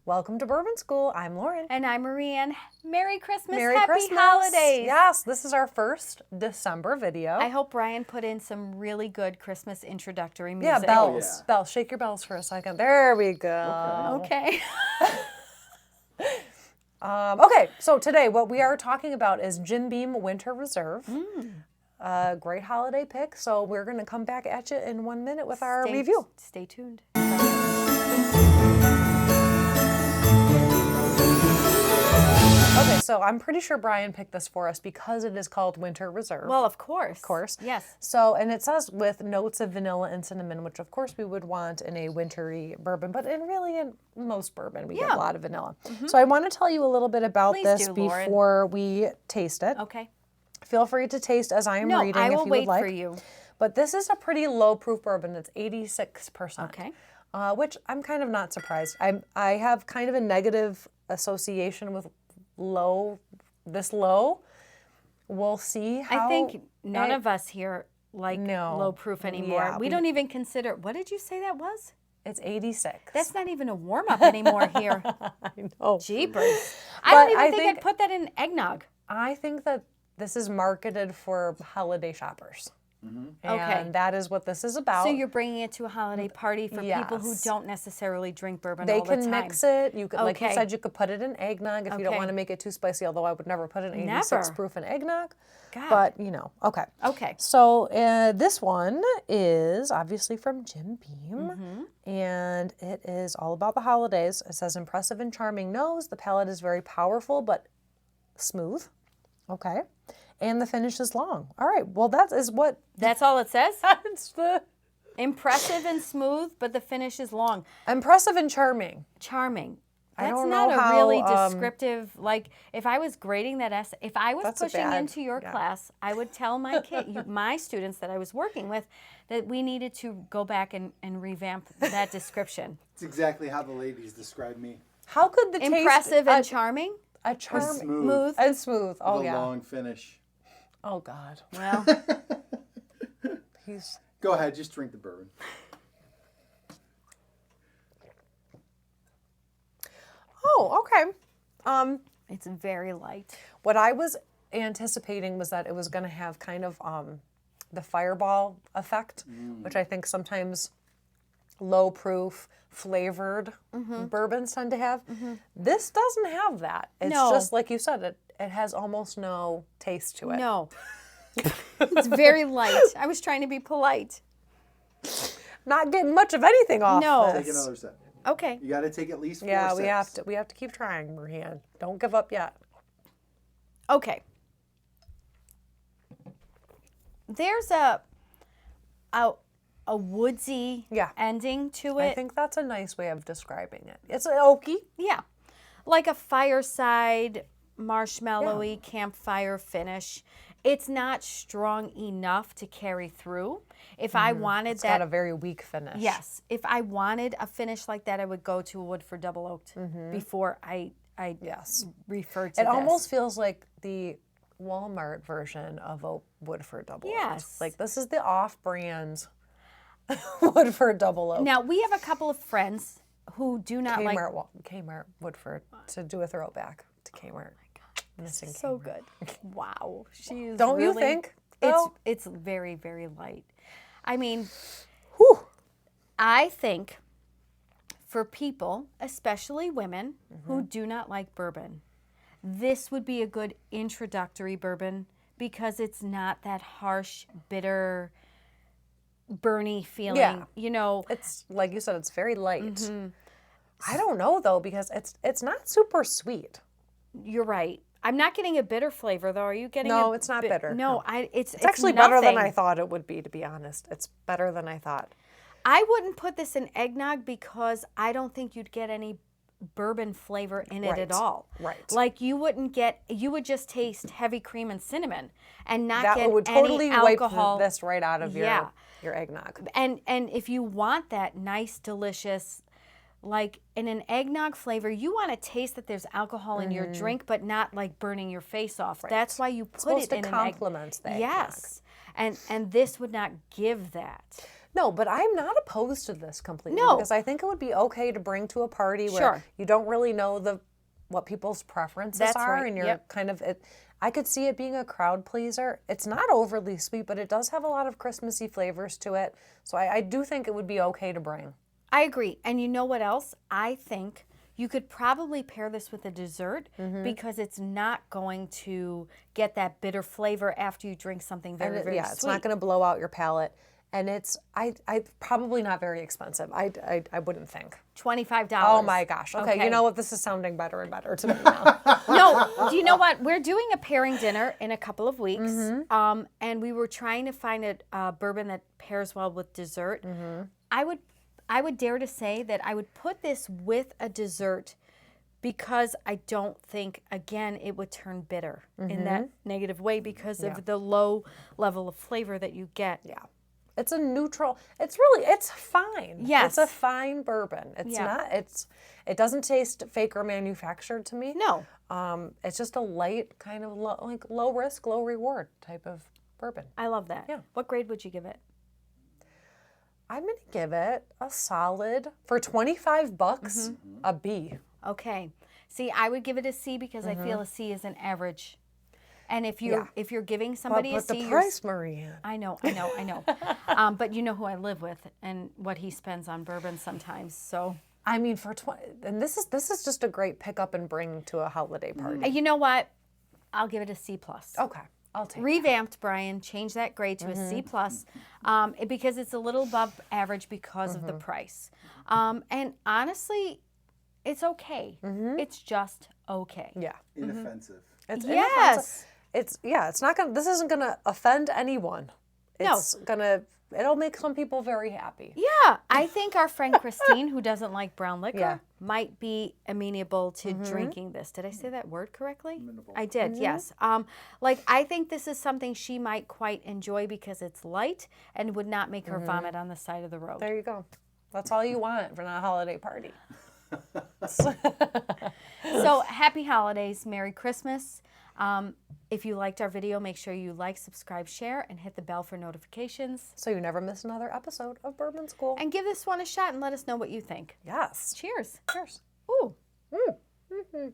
Welcome to Bourbon School. I'm Lauren. And I'm Marianne. Merry Christmas, Merry Happy Christmas. Holidays. Yes, this is our first December video. I hope Brian put in some really good Christmas introductory music. Yeah, bells. Bells. Shake your bells for a second. There we go. Okay. Okay, so today what we are talking about is Jim Beam Winter Reserve. A great holiday pick. So we're going to come back at you in 1 minute with our review. Stay tuned. Okay, so I'm pretty sure Brian picked this for us because it is called Winter Reserve. Well, of course. Of course. Yes. So, and it says with notes of vanilla and cinnamon, which of course we would want in a wintry bourbon, but in most bourbon we get a lot of vanilla. So I want to tell you a little bit about this before we taste it. Okay. Feel free to taste as I am reading if you would like. I will wait for you. But this is a pretty low proof bourbon. It's 86%. Okay. Which I'm kind of not surprised. I have kind of a negative association with this low. We'll see how. I think none of us here like low proof anymore. Yeah, we don't even consider, what did you say that was? It's 86. That's not even a warm up anymore here. I know. Jeepers. I don't even think I'd put that in eggnog. I think that this is marketed for holiday shoppers. And that is what this is about. So you're bringing it to a holiday party for people who don't necessarily drink bourbon all the time. They can mix it. You could, like you said, you could put it in eggnog if you don't want to make it too spicy, although I would never put an 86 proof in eggnog. God. But, you know, okay. Okay. So this one is obviously from Jim Beam, and it is all about the holidays. It says, impressive and charming nose. The palate is very powerful but smooth. Okay. And the finish is long. All right. Well, that is what... That's all it says? That's the... Impressive and smooth, but the finish is long. Impressive and charming. Charming. I That's don't not know a how, really descriptive, like, if I was grading that essay, if I was pushing into your class, I would tell my my students that I was working with that we needed to go back and revamp that description. It's exactly how the ladies describe me. How could the Impressive and charming? Smooth. And smooth. Oh, with yeah. a long finish. Oh, God. Well, Go ahead, just drink the bourbon. Oh, okay. it's very light. What I was anticipating was that it was going to have kind of the fireball effect, which I think sometimes low proof flavored bourbons tend to have. This doesn't have that. It's just like you said, it has almost no taste to it. No. It's very light. I was trying to be polite. Not getting much of anything off this. Take another sip. Okay. You got to take at least 4 Yeah, sips. we have to keep trying, Marianne. Don't give up yet. Okay. There's a woodsy ending to it. I think that's a nice way of describing it. It's oaky. Yeah. Like a fireside, marshmallowy campfire finish. It's not strong enough to carry through. If I wanted It's got a very weak finish. Yes. If I wanted a finish like that, I would go to a Woodford Double Oaked before I refer to It this. almost feels like the Walmart version of a Woodford Double Oaked. Yes. Like this is the off-brand Woodford Double Oaked. Now, we have a couple of friends who do not like... Kmart Woodford, to do a throwback to Kmart. Missing So Kmart. good. Wow. She is Don't really, you think? It's very, very light. I mean, Whew. I think for people, especially women, who do not like bourbon, this would be a good introductory bourbon because it's not that harsh, bitter, burny feeling. Yeah. You know, It's like you said, it's very light. I don't know though, because it's not super sweet. you're right. I'm not getting a bitter flavor, though. Are you getting? No, it's not bitter. No, No. it's It's actually better than I thought it would be, to be honest. It's better than I thought. I wouldn't put this in eggnog because I don't think you'd get any bourbon flavor in it at all. Right. Like you would just taste heavy cream and cinnamon and not That get would totally any alcohol. wipe this right out of your eggnog. And if you want that nice, delicious, like in an eggnog flavor, you want to taste that there's alcohol in your drink, but not like burning your face off. Right. That's why you put it in an complement the eggnog. Yes. And this would not give that. No, but I'm not opposed to this completely. No. Because I think it would be okay to bring to a party where Sure. you don't really know what people's preferences That's are, right. and you're Yep. kind of it. I could see it being a crowd pleaser. It's not overly sweet, but it does have a lot of Christmassy flavors to it. So I do think it would be okay to bring. I agree. And you know what else? I think you could probably pair this with a dessert because it's not going to get that bitter flavor after you drink something very, very Yeah, sweet. it's not going to blow out your palate. And it's I probably not very expensive. I wouldn't think. $25. Oh my gosh. Okay, you know what? This is sounding better and better to me now. No, do you know what? We're doing a pairing dinner in a couple of weeks, and we were trying to find a bourbon that pairs well with dessert. I would dare to say that I would put this with a dessert because I don't think, again, it would turn bitter in that negative way because of the low level of flavor that you get. Yeah. It's a neutral. It's fine. Yes. It's a fine bourbon. It's not. It doesn't taste fake or manufactured to me. No. It's just a light kind of low risk, low reward type of bourbon. I love that. Yeah. What grade would you give it? I'm gonna give it a solid for $25. A B. Okay. See, I would give it a C because I feel a C is an average. And if you're giving somebody But a C, the price, Maria. I know. But you know who I live with and what he spends on bourbon sometimes. So I mean, for 20, and this is just a great pick up and bring to a holiday party. you know what? I'll give it a C plus. Okay, I'll take. Revamped, Brian. Change that grade to a C plus, because it's a little above average because of the price. And honestly, it's okay. It's just okay. Yeah. Inoffensive. It's Yes. It's not gonna. This isn't gonna offend anyone. It's it'll make some people very happy. Yeah, I think our friend Christine, who doesn't like brown liquor, Yeah. might be amenable to drinking this. Did I say that word correctly? Amenable. I did, yes. I think this is something she might quite enjoy because it's light and would not make her vomit on the side of the road. There you go. That's all you want for a holiday party. So happy holidays, Merry Christmas. If you liked our video, make sure you like, subscribe, share, and hit the bell for notifications. So you never miss another episode of Bourbon School. And give this one a shot and let us know what you think. Yes. Cheers. Cheers. Ooh. Mm.